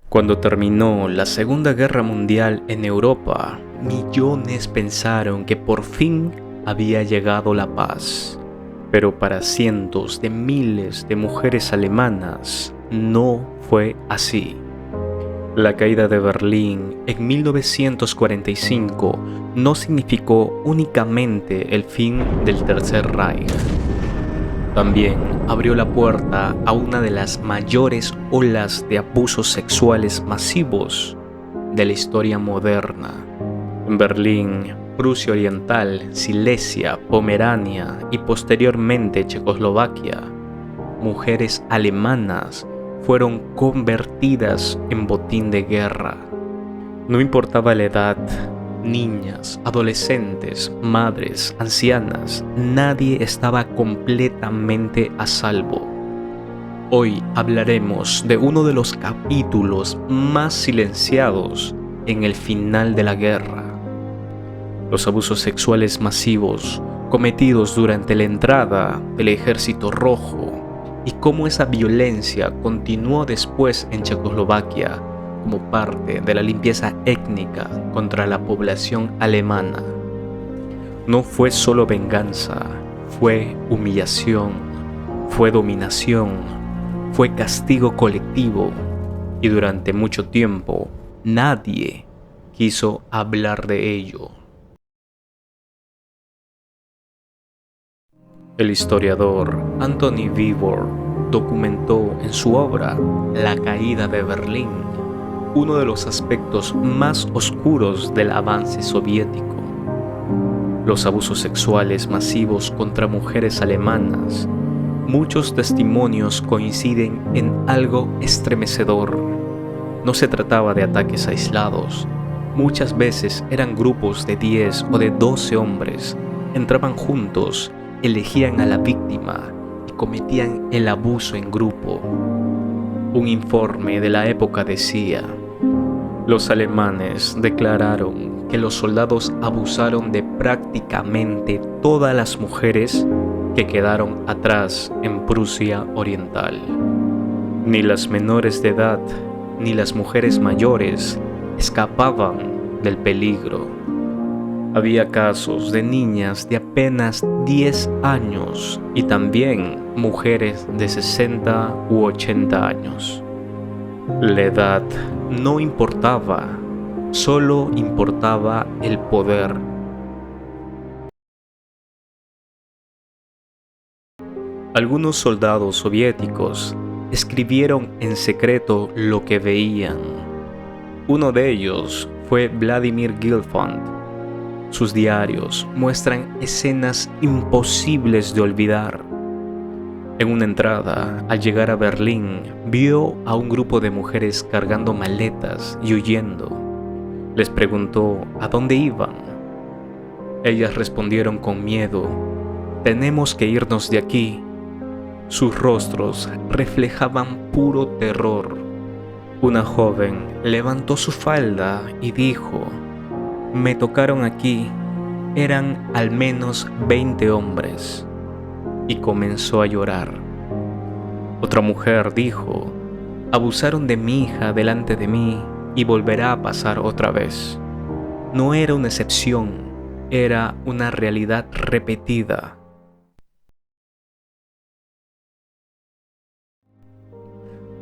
Cuando terminó la Segunda Guerra Mundial en Europa, millones pensaron que por fin había llegado la paz. Pero para cientos de miles de mujeres alemanas no fue así. La caída de Berlín en 1945 no significó únicamente el fin del Tercer Reich. También abrió la puerta a una de las mayores olas de abusos sexuales masivos de la historia moderna. En Berlín, Prusia Oriental, Silesia, Pomerania y posteriormente Checoslovaquia, mujeres alemanas fueron convertidas en botín de guerra. No importaba la edad, niñas, adolescentes, madres, ancianas, nadie estaba completamente a salvo. Hoy hablaremos de uno de los capítulos más silenciados en el final de la guerra. Los abusos sexuales masivos cometidos durante la entrada del Ejército Rojo y cómo esa violencia continuó después en Checoslovaquia como parte de la limpieza étnica contra la población alemana. No fue solo venganza, fue humillación, fue dominación, fue castigo colectivo y durante mucho tiempo nadie quiso hablar de ello. El historiador Anthony Vivor documentó en su obra La caída de Berlín uno de los aspectos más oscuros del avance soviético. Los abusos sexuales masivos contra mujeres alemanas. Muchos testimonios coinciden en algo estremecedor. No se trataba de ataques aislados. Muchas veces eran grupos de 10 o de 12 hombres. Entraban juntos, elegían a la víctima y cometían el abuso en grupo. Un informe de la época decía: los alemanes declararon que los soldados abusaron de prácticamente todas las mujeres que quedaron atrás en Prusia Oriental. Ni las menores de edad ni las mujeres mayores escapaban del peligro. Había casos de niñas de apenas 10 años y también mujeres de 60 u 80 años. La edad no importaba, solo importaba el poder. Algunos soldados soviéticos escribieron en secreto lo que veían. Uno de ellos fue Vladimir Gilfand. Sus diarios muestran escenas imposibles de olvidar. En una entrada, al llegar a Berlín, vio a un grupo de mujeres cargando maletas y huyendo. Les preguntó a dónde iban. Ellas respondieron con miedo: «Tenemos que irnos de aquí». Sus rostros reflejaban puro terror. Una joven levantó su falda y dijo: «Me tocaron aquí, eran al menos 20 hombres». Y comenzó a llorar. Otra mujer dijo: «Abusaron de mi hija delante de mí y volverá a pasar otra vez». No era una excepción, era una realidad repetida.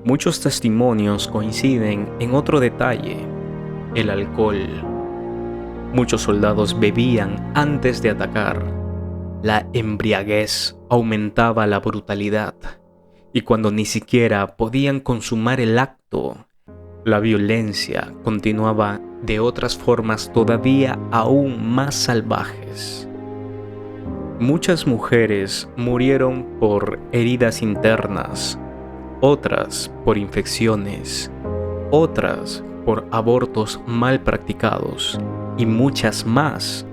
Muchos testimonios coinciden en otro detalle: el alcohol. Muchos soldados bebían antes de atacar. La embriaguez aumentaba la brutalidad, y cuando ni siquiera podían consumar el acto, la violencia continuaba de otras formas todavía aún más salvajes. Muchas mujeres murieron por heridas internas, otras por infecciones, otras por abortos mal practicados y muchas más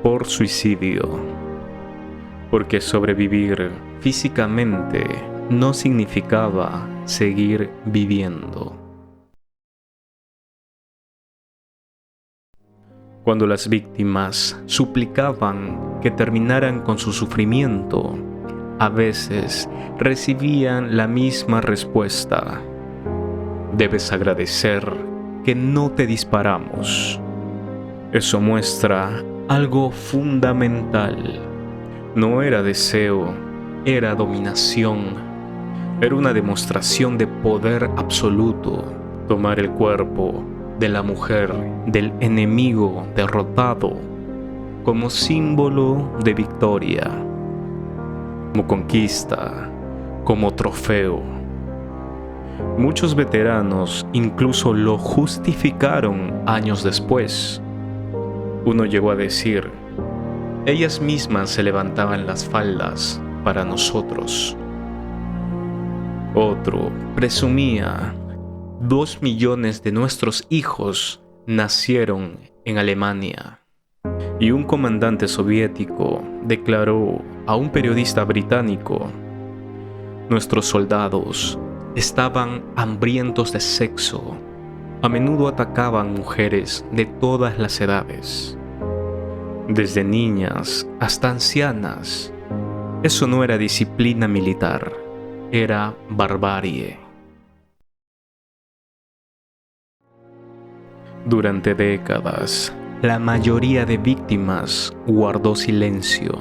por suicidio. Porque sobrevivir físicamente no significaba seguir viviendo. Cuando las víctimas suplicaban que terminaran con su sufrimiento, a veces recibían la misma respuesta: debes agradecer que no te disparamos. Eso muestra algo fundamental. No era deseo, era dominación. Era una demostración de poder absoluto. Tomar el cuerpo de la mujer del enemigo derrotado como símbolo de victoria, como conquista, como trofeo. Muchos veteranos incluso lo justificaron años después. Uno llegó a decir: ellas mismas se levantaban las faldas para nosotros. Otro presumía: 2 millones de nuestros hijos nacieron en Alemania. Y un comandante soviético declaró a un periodista británico: nuestros soldados estaban hambrientos de sexo. A menudo atacaban mujeres de todas las edades, desde niñas hasta ancianas. Eso no era disciplina militar, era barbarie. Durante décadas, la mayoría de víctimas guardó silencio.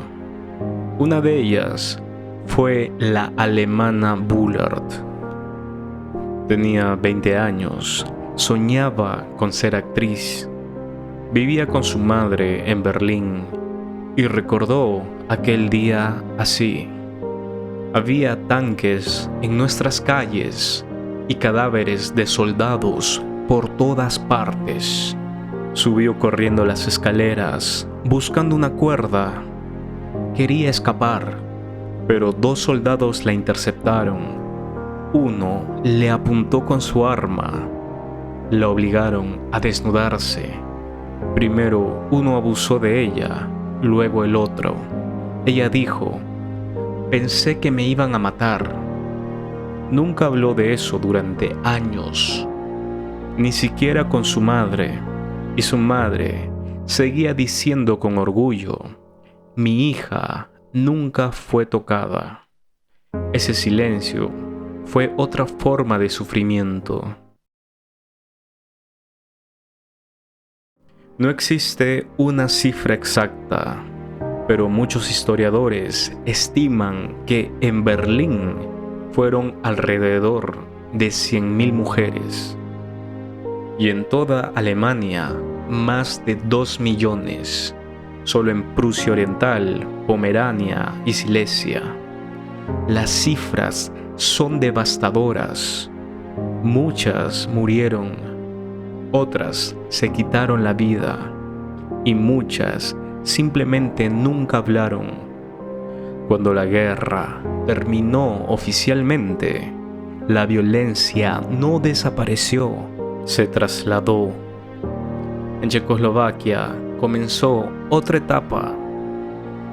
Una de ellas fue la alemana Bullard. Tenía 20 años, soñaba con ser actriz. Vivía con su madre en Berlín y recordó aquel día así: había tanques en nuestras calles y cadáveres de soldados por todas partes. Subió corriendo las escaleras, buscando una cuerda. Quería escapar, pero 2 soldados la interceptaron. Uno le apuntó con su arma. La obligaron a desnudarse. Primero uno abusó de ella, luego el otro. Ella dijo: pensé que me iban a matar. Nunca habló de eso durante años, ni siquiera con su madre. Y su madre seguía diciendo con orgullo: mi hija nunca fue tocada. Ese silencio fue otra forma de sufrimiento. No existe una cifra exacta, pero muchos historiadores estiman que en Berlín fueron alrededor de 100.000 mujeres. Y en toda Alemania, más de 2 millones, solo en Prusia Oriental, Pomerania y Silesia. Las cifras son devastadoras. Muchas murieron, otras se quitaron la vida y muchas simplemente nunca hablaron. Cuando la guerra terminó oficialmente, la violencia no desapareció, se trasladó. En Checoslovaquia comenzó otra etapa.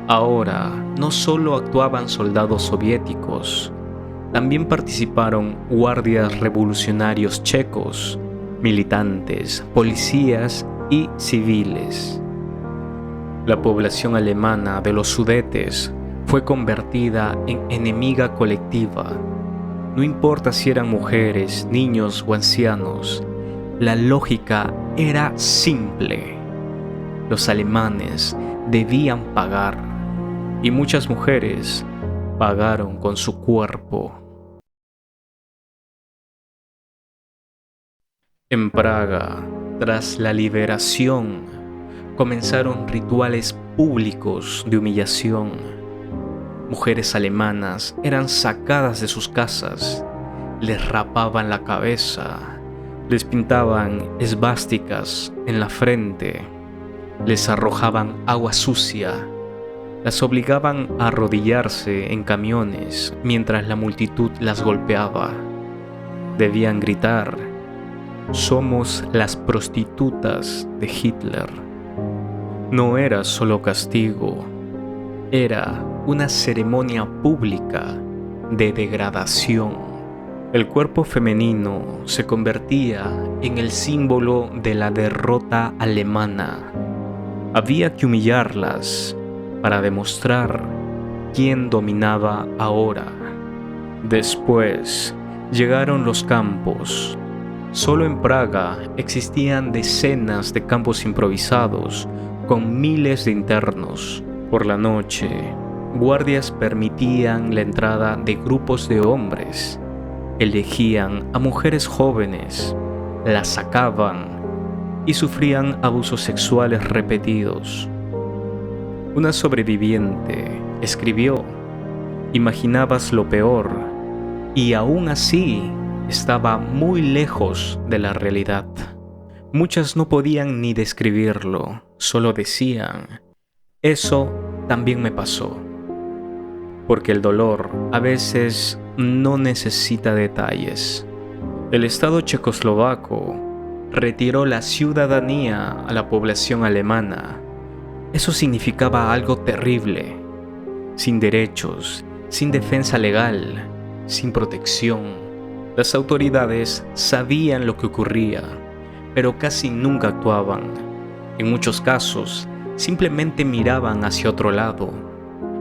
Ahora no solo actuaban soldados soviéticos, también participaron guardias revolucionarios checos, militantes, policías y civiles. La población alemana de los Sudetes fue convertida en enemiga colectiva. No importa si eran mujeres, niños o ancianos, la lógica era simple. Los alemanes debían pagar, y muchas mujeres pagaron con su cuerpo. En Praga, tras la liberación, comenzaron rituales públicos de humillación. Mujeres alemanas eran sacadas de sus casas, les rapaban la cabeza, les pintaban esvásticas en la frente, les arrojaban agua sucia, las obligaban a arrodillarse en camiones mientras la multitud las golpeaba. Debían gritar: somos las prostitutas de Hitler. No era solo castigo, era una ceremonia pública de degradación. El cuerpo femenino se convertía en el símbolo de la derrota alemana. Había que humillarlas para demostrar quién dominaba ahora. Después llegaron los campos, Solo en Praga existían decenas de campos improvisados con miles de internos. Por la noche, guardias permitían la entrada de grupos de hombres. Elegían a mujeres jóvenes, las sacaban y sufrían abusos sexuales repetidos. Una sobreviviente escribió: "Imaginabas lo peor y aún así estaba muy lejos de la realidad". Muchas no podían ni describirlo, solo decían: "Eso también me pasó". Porque el dolor a veces no necesita detalles. El Estado checoslovaco retiró la ciudadanía a la población alemana. Eso significaba algo terrible. Sin derechos, sin defensa legal, sin protección. Las autoridades sabían lo que ocurría, pero casi nunca actuaban. En muchos casos, simplemente miraban hacia otro lado.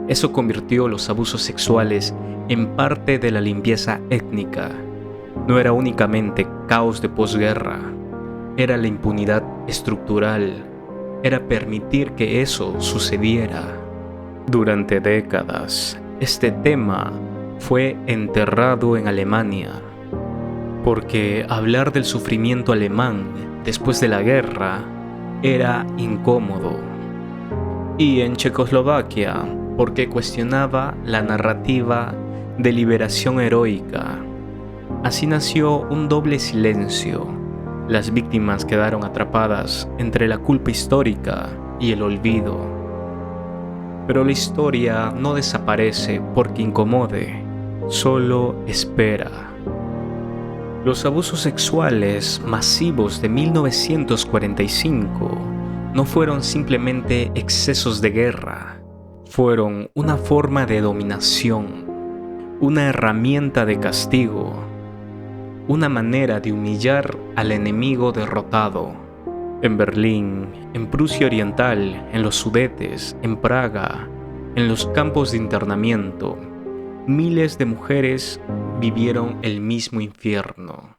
Eso convirtió los abusos sexuales en parte de la limpieza étnica. No era únicamente caos de posguerra, era la impunidad estructural, era permitir que eso sucediera. Durante décadas, este tema fue enterrado en Alemania, porque hablar del sufrimiento alemán después de la guerra era incómodo. Y en Checoslovaquia, porque cuestionaba la narrativa de liberación heroica. Así nació un doble silencio. Las víctimas quedaron atrapadas entre la culpa histórica y el olvido. Pero la historia no desaparece porque incomode, solo espera. Los abusos sexuales masivos de 1945 no fueron simplemente excesos de guerra. Fueron una forma de dominación, una herramienta de castigo, una manera de humillar al enemigo derrotado. En Berlín, en Prusia Oriental, en los Sudetes, en Praga, en los campos de internamiento, miles de mujeres vivieron el mismo infierno.